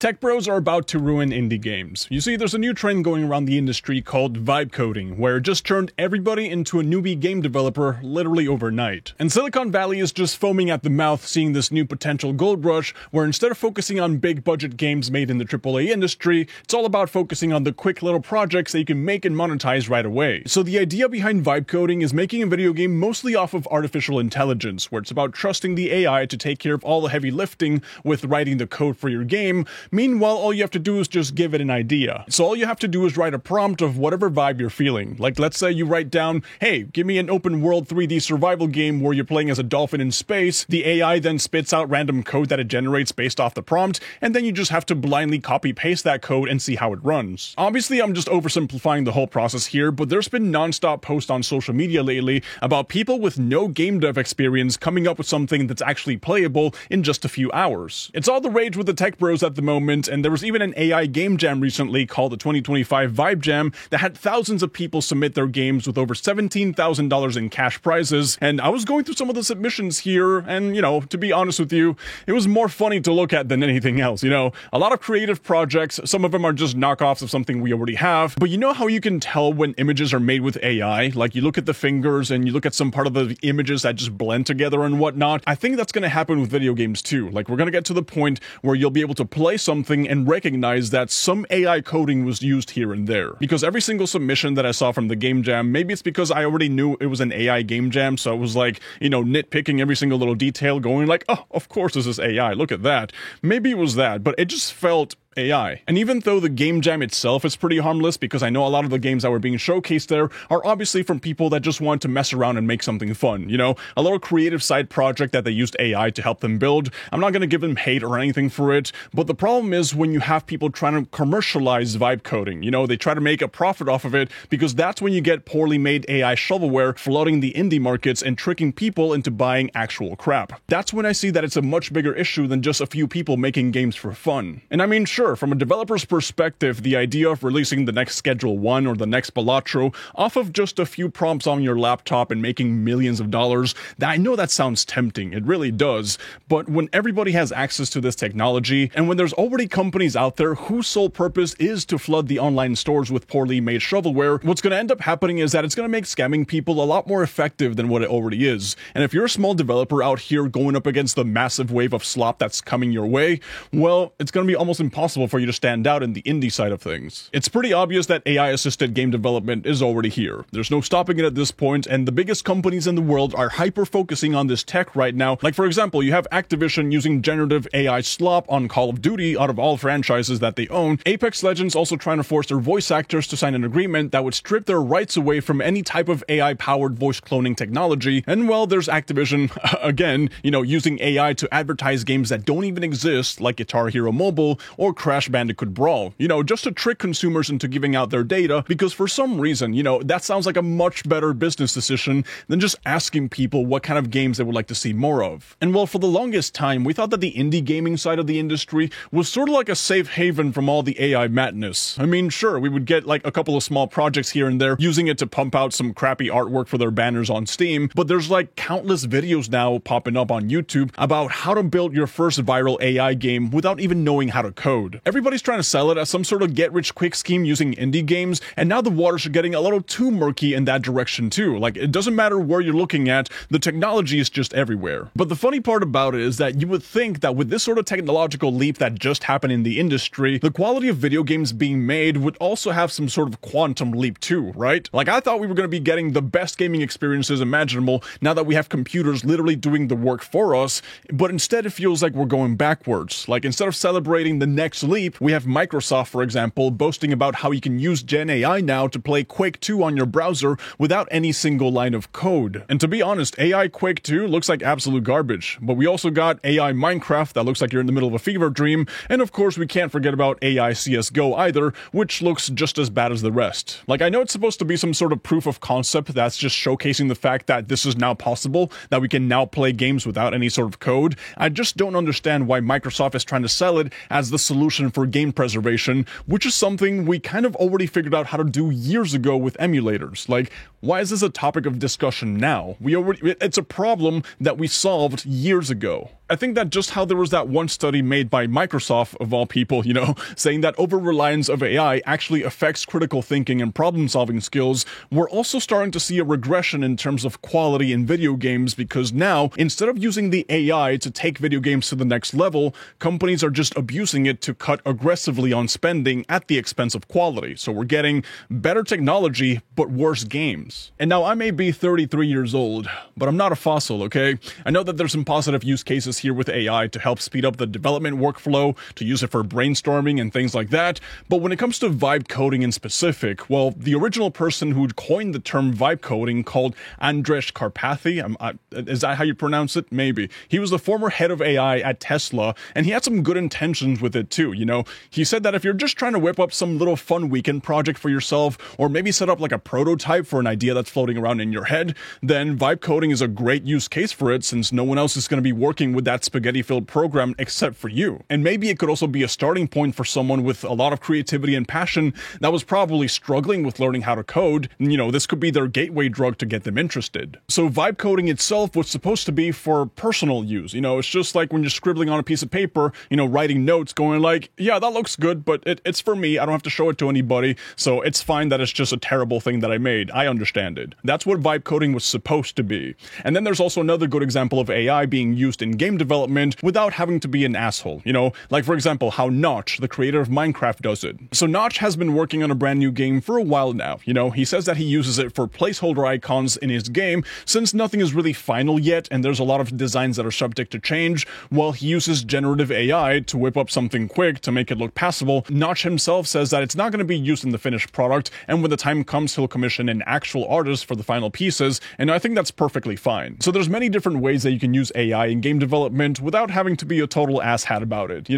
Tech bros are about to ruin indie games. You see, there's a new trend going around the industry called vibe coding, where it just turned everybody into a newbie game developer literally overnight. And Silicon Valley is just foaming at the mouth seeing this new potential gold rush, where instead of focusing on big budget games made in the AAA industry, it's all about focusing on the quick little projects that you can make and monetize right away. So the idea behind vibe coding is making a video game mostly off of artificial intelligence, where it's about trusting the AI to take care of all the heavy lifting with writing the code for your game. Meanwhile, all you have to do is just give it an idea. So all you have to do is write a prompt of whatever vibe you're feeling. Like, let's say you write down, hey, give me an open world 3D survival game where you're playing as a dolphin in space. The AI then spits out random code that it generates based off the prompt, and then you just have to blindly copy paste that code and see how it runs. Obviously, I'm just oversimplifying the whole process here, but there's been non-stop posts on social media lately about people with no game dev experience coming up with something that's actually playable in just a few hours. It's all the rage with the tech bros at the moment, and there was even an AI game jam recently called the 2025 Vibe Jam that had thousands of people submit their games with over $17,000 in cash prizes. And I was going through some of the submissions here, and to be honest with you, it was more funny to look at than anything else. A lot of creative projects, some of them are just knockoffs of something we already have, but you know how you can tell when images are made with AI? Like, you look at the fingers and you look at some part of the images that just blend together and whatnot. I think that's going to happen with video games too. Like, we're going to get to the point where you'll be able to play something and recognize that some AI coding was used here and there. Because every single submission that I saw from the game jam, maybe it's because I already knew it was an AI game jam, so it was like, nitpicking every single little detail, going like, oh, of course this is AI, look at that. Maybe it was that, but it just felt AI. And even though the game jam itself is pretty harmless, because I know a lot of the games that were being showcased there are obviously from people that just want to mess around and make something fun, a little creative side project that they used AI to help them build. I'm not going to give them hate or anything for it, but the problem is when you have people trying to commercialize vibe coding, they try to make a profit off of it, because that's when you get poorly made AI shovelware flooding the indie markets and tricking people into buying actual crap. That's when I see that it's a much bigger issue than just a few people making games for fun. And I mean, sure, from a developer's perspective, the idea of releasing the next Schedule 1 or the next Balatro off of just a few prompts on your laptop and making millions of dollars, I know that sounds tempting, it really does, but when everybody has access to this technology, and when there's already companies out there whose sole purpose is to flood the online stores with poorly made shovelware, what's going to end up happening is that it's going to make scamming people a lot more effective than what it already is. And if you're a small developer out here going up against the massive wave of slop that's coming your way, well, it's going to be almost impossible for you to stand out in the indie side of things. It's pretty obvious that AI-assisted game development is already here. There's no stopping it at this point, and the biggest companies in the world are hyper-focusing on this tech right now. Like, for example, you have Activision using generative AI slop on Call of Duty out of all franchises that they own. Apex Legends also trying to force their voice actors to sign an agreement that would strip their rights away from any type of AI-powered voice cloning technology. And well, there's Activision, again, using AI to advertise games that don't even exist, like Guitar Hero Mobile or Crash Bandicoot Brawl, just to trick consumers into giving out their data, because for some reason, that sounds like a much better business decision than just asking people what kind of games they would like to see more of. And well, for the longest time, we thought that the indie gaming side of the industry was sort of like a safe haven from all the AI madness. I mean, sure, we would get like a couple of small projects here and there using it to pump out some crappy artwork for their banners on Steam, but there's like countless videos now popping up on YouTube about how to build your first viral AI game without even knowing how to code. Everybody's trying to sell it as some sort of get-rich-quick scheme using indie games, and now the waters are getting a little too murky in that direction too. Like, it doesn't matter where you're looking at, the technology is just everywhere. But the funny part about it is that you would think that with this sort of technological leap that just happened in the industry, the quality of video games being made would also have some sort of quantum leap too, right? Like, I thought we were going to be getting the best gaming experiences imaginable now that we have computers literally doing the work for us, but instead it feels like we're going backwards. Like, instead of celebrating the next leap, we have Microsoft, for example, boasting about how you can use Gen AI now to play Quake 2 on your browser without any single line of code. And to be honest, AI Quake 2 looks like absolute garbage. But we also got AI Minecraft that looks like you're in the middle of a fever dream. And of course, we can't forget about AI CSGO either, which looks just as bad as the rest. Like, I know it's supposed to be some sort of proof of concept that's just showcasing the fact that this is now possible, that we can now play games without any sort of code. I just don't understand why Microsoft is trying to sell it as the solution for game preservation, which is something we kind of already figured out how to do years ago with emulators. Like, why is this a topic of discussion now? It's a problem that we solved years ago. I think that just how there was that one study made by Microsoft, of all people, saying that over-reliance of AI actually affects critical thinking and problem-solving skills, we're also starting to see a regression in terms of quality in video games, because now, instead of using the AI to take video games to the next level, companies are just abusing it to cut aggressively on spending at the expense of quality. So we're getting better technology, but worse games. And now I may be 33 years old, but I'm not a fossil, okay? I know that there's some positive use cases here with AI to help speed up the development workflow, to use it for brainstorming and things like that, but when it comes to vibe coding in specific, well, the original person who coined the term vibe coding, called Andrej Karpathy, is that how you pronounce it? Maybe. He was the former head of AI at Tesla, and he had some good intentions with it too, He said that if you're just trying to whip up some little fun weekend project for yourself, or maybe set up like a prototype for an idea that's floating around in your head, then vibe coding is a great use case for it, since no one else is going to be working with that spaghetti-filled program except for you. And maybe it could also be a starting point for someone with a lot of creativity and passion that was probably struggling with learning how to code. This could be their gateway drug to get them interested. So vibe coding itself was supposed to be for personal use. It's just like when you're scribbling on a piece of paper, writing notes, going like, yeah, that looks good, but it's for me. I don't have to show it to anybody, so it's fine that it's just a terrible thing that I made. I understand it. That's what vibe coding was supposed to be. And then there's also another good example of AI being used in game development without having to be an asshole. Like for example, how Notch, the creator of Minecraft, does it. So Notch has been working on a brand new game for a while now. He says that he uses it for placeholder icons in his game, since nothing is really final yet and there's a lot of designs that are subject to change. While he uses generative AI to whip up something quick to make it look passable, Notch himself says that it's not going to be used in the finished product, and when the time comes, he'll commission an actual artist for the final pieces, and I think that's perfectly fine. So there's many different ways that you can use AI in game development without having to be a total asshat about it.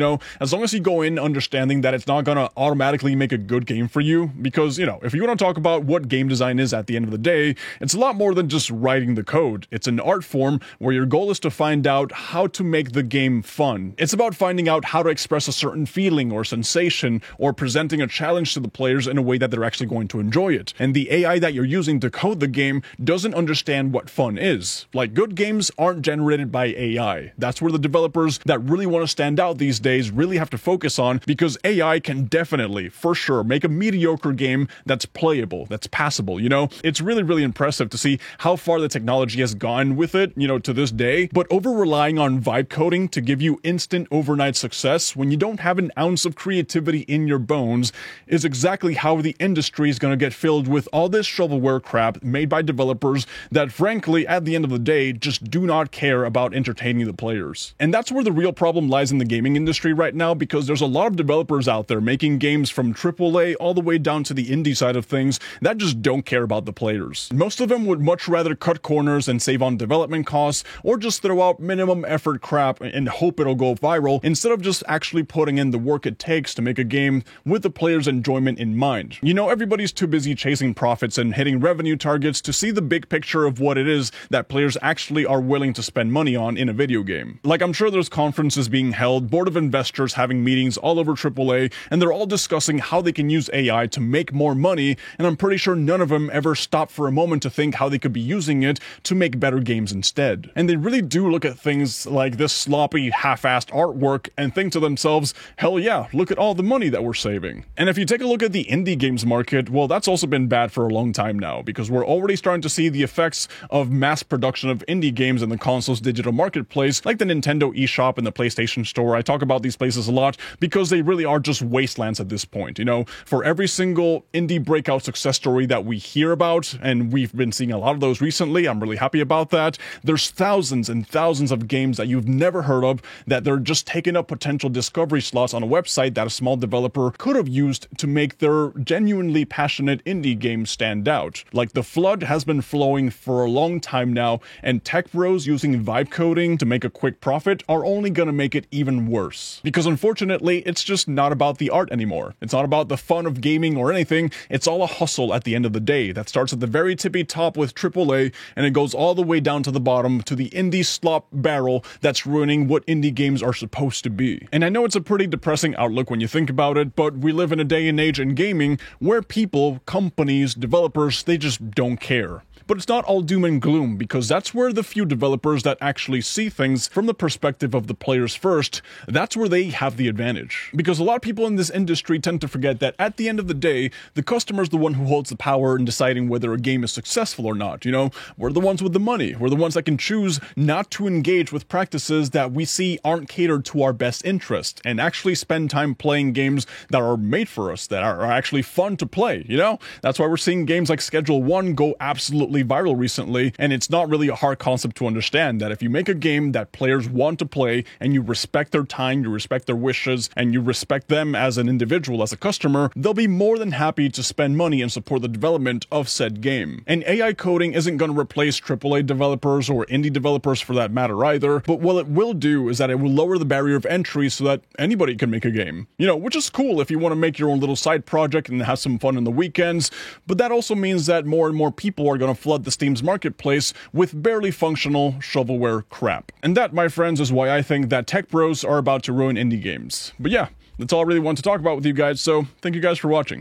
As long as you go in understanding that it's not going to automatically make a good game for you, because, if you want to talk about what game design is at the end of the day, it's a lot more than just writing the code. It's an art form where your goal is to find out how to make the game fun. It's about finding out how to express a certain feeling or sensation, or presenting a challenge to the players in a way that they're actually going to enjoy it. And the AI that you're using to code the game doesn't understand what fun is. Like, good games aren't generated by AI. That's where the developers that really want to stand out these days really have to focus on, because AI can definitely, for sure, make a mediocre game that's playable, that's passable, It's really, really impressive to see how far the technology has gone with it, to this day, but over-relying on vibe coding to give you instant overnight success when you don't have an ounce of creativity in your bones is exactly how the industry is going to get filled with all this shovelware crap made by developers that, frankly, at the end of the day, just do not care about entertaining the players. And that's where the real problem lies in the gaming industry right now, because there's a lot of developers out there making games from AAA all the way down to the indie side of things that just don't care about the players. Most of them would much rather cut corners and save on development costs, or just throw out minimum effort crap and hope it'll go viral, instead of just actually putting in the work it takes to make a game with the player's enjoyment in mind. Everybody's too busy chasing profits and hitting revenue targets to see the big picture of what it is that players actually are willing to spend money on in a video game. Like, I'm sure there's conferences being held, board of investors having meetings all over AAA, and they're all discussing how they can use AI to make more money, and I'm pretty sure none of them ever stop for a moment to think how they could be using it to make better games instead. And they really do look at things like this sloppy, half-assed artwork and think to themselves, hell yeah, look at all the money that we're saving. And if you take a look at the indie games market, well, that's also been bad for a long time now, because we're already starting to see the effects of mass production of indie games in the console's digital marketplace, like the Nintendo eShop and the PlayStation Store. I talk about these places a lot because they really are just wastelands at this point. For every single indie breakout success story that we hear about, and we've been seeing a lot of those recently, I'm really happy about that, there's thousands and thousands of games that you've never heard of that they're just taking up potential discovery slots on a website that a small developer could have used to make their genuinely passionate indie game stand out. Like, the flood has been flowing for a long time now, and tech bros using vibe coding to make a quick profit are only gonna make it even worse. Because unfortunately, it's just not about the art anymore. It's not about the fun of gaming or anything. It's all a hustle at the end of the day that starts at the very tippy top with AAA, and it goes all the way down to the bottom to the indie slop barrel that's ruining what indie games are supposed to be. And I know it's a pretty depressing outlook when you think about it, but we live in a day and age in gaming where people, companies, developers, they just don't care. But it's not all doom and gloom, because that's where the few developers that actually see things things from the perspective of the players first, that's where they have the advantage. Because a lot of people in this industry tend to forget that at the end of the day, the customer's the one who holds the power in deciding whether a game is successful or not. You know, we're the ones with the money. We're the ones that can choose not to engage with practices that we see aren't catered to our best interest, and actually spend time playing games that are made for us, that are actually fun to play, you know? That's why we're seeing games like Schedule 1 go absolutely viral recently, and it's not really a hard concept to understand that if you make a game that players want to play, and you respect their time, you respect their wishes, and you respect them as an individual, as a customer, they'll be more than happy to spend money and support the development of said game. And AI coding isn't going to replace AAA developers or indie developers for that matter either, but what it will do is that it will lower the barrier of entry so that anybody can make a game. You know, which is cool if you want to make your own little side project and have some fun in the weekends, but that also means that more and more people are going to flood the Steam's marketplace with barely functional shovelware crap. And that, my friends, is why I think that tech bros are about to ruin indie games. But yeah, that's all I really want to talk about with you guys, so thank you guys for watching.